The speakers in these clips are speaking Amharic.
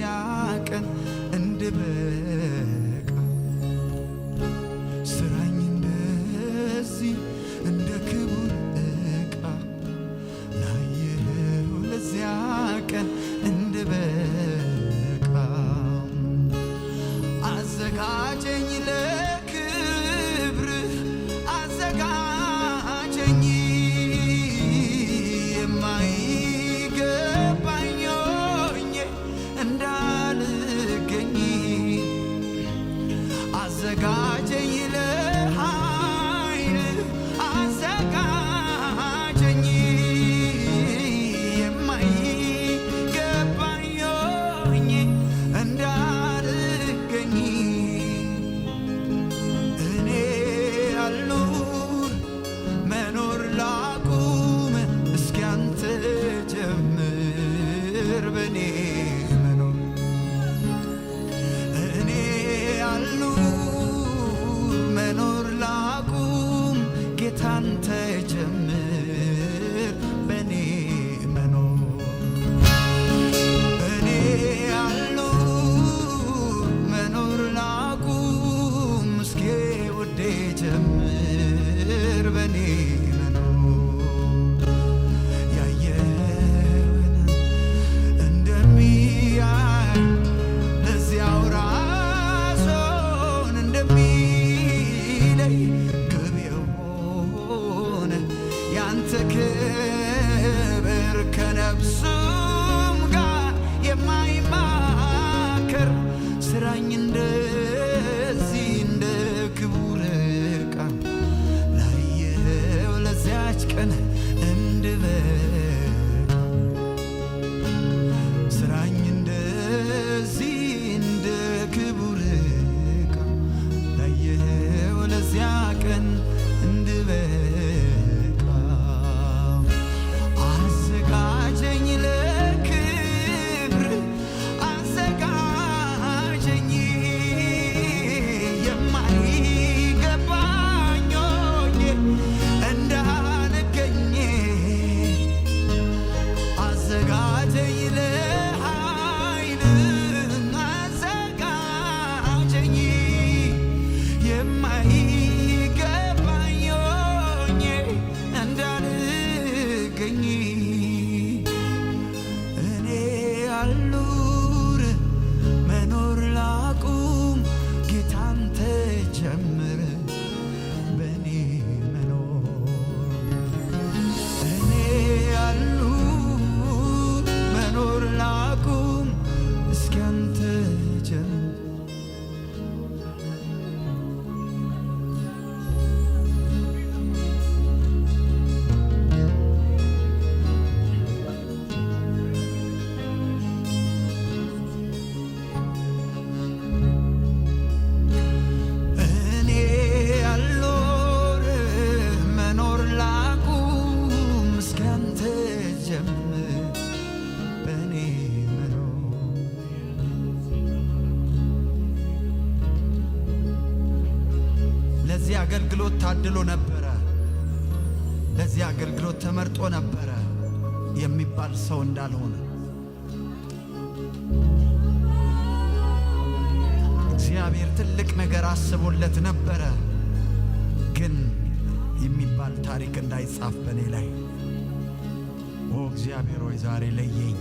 ለዚያ ቀን እንድበቃ ስራኝ እንደዚህ እንደ ክቡር ዕቃ ላየኸው ለዚያ ቀን እንድበቃ አዘጋጀኝ ለክብር አዘጋጀኝ የማይገባኝ ሆኜ እንዳልገኝ አዘጋጀኝ ለኃይል አዘጋጀኝ የማይገባኝ ሆኜ እንዳልገኝ እኔ አልኑር መኖር ላቁም እስኪ አንተ ጀምር በኔ መኖር እኔ አልኑር መኖር ላቁም ጌታ አንተ ጀምር በኔ መኖር እኔ አልኑር መኖር ላቁም እስኪ ውዴ ጀምር በኔ መኖር ያየውን እንደሚያይ ለዚያው ራሱን እንደሚለይ ግብ የሆነ ያንተ ክብር ከነፍሱም ጋር የማይማከር ስራኝ እንደዚህ እንደ ክቡር ዕቃ ላየኸው ለዚያች ቀን እንድበቃ ስራኝ እንደዚህ እንደ ክቡር ዕቃ ላየኸው ለዚያ ቀን እንድበቃ አዘጋጀኝ ለክብር አዘጋጀኝ የማይገባኝ ሆኜ እንዳልገኝ አዘጋጀኝ ለኃይል አዘጋጀኝ የማይገባኝ ሆኜ እንዳልገኝ እኔ አልኑር መኖር ላቁም ጌታ አንተ ጀምር በኔ መኖር እኔ አልኑር መኖር ላቁም እስኪ አንተ ጀምር እኔ አልኖር መኖር ላቁም እስኪ አንተ ጀምር በኔ መኖር ለዚህ አገልግሎት ታድሎ ነበረ ለዚህ አገልግሎት ተመርጦ ነበረ የሚባል ሰው እንዳልሆነ እግዚአብሔር ትልቅ ነገር አስቦለት ነበረ ግን የሚባል ታሪክ እንዳይጻፍ በኔ ላይ ኦ እግዚአብሔር ሆይ ዛሬ ለየኝ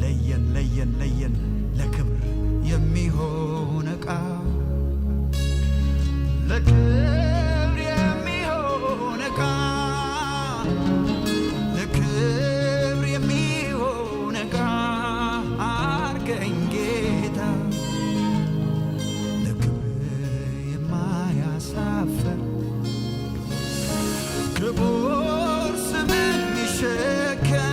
ለየን ለየን ለየን ለክብር የሚሆን ዕቃ ለክብር የሚሆን ዕቃ ለክብር የሚሆን ዕቃ አርገኝ ጌታ ለክብር የማያሳፍር ክቡር ስምን የሚሸከም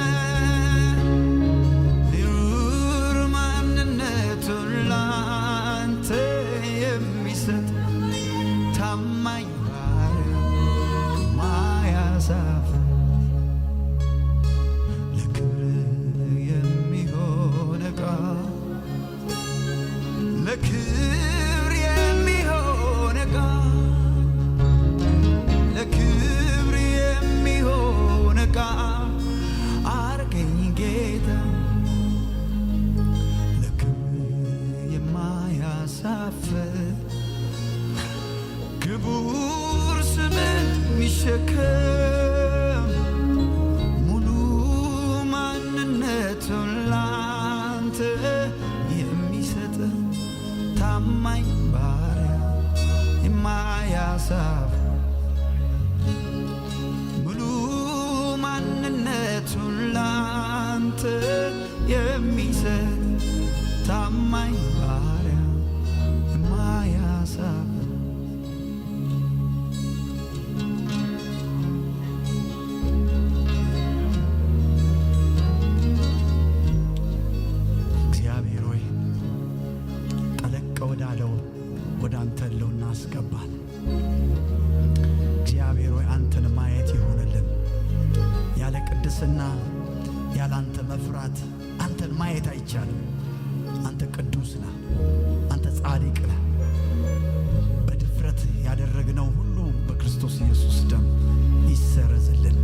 ልዑል ማንነቱን ላንተ የሚሰጥ ታማኝ ማያሳፍ ሙሉ ማንነቱን ላንተ የሚሰጥ ታማኝ ባሪያ ማያሳፍ እግዚአብሔር ሆይ ጠለቅ ወዳለው ወደ አንተ ለውና አስገባን። እግዚአብሔር ሆይ አንተን ማየት ይሆንልን። ያለ ቅድስና ያለ አንተ መፍራት አንተን ማየት አይቻልም። አንተ ቅዱስ ነህ፣ አንተ ጻድቅ ነህ። በድፍረት ያደረግነው ሁሉ በክርስቶስ ኢየሱስ ደም ይሰረዝልን።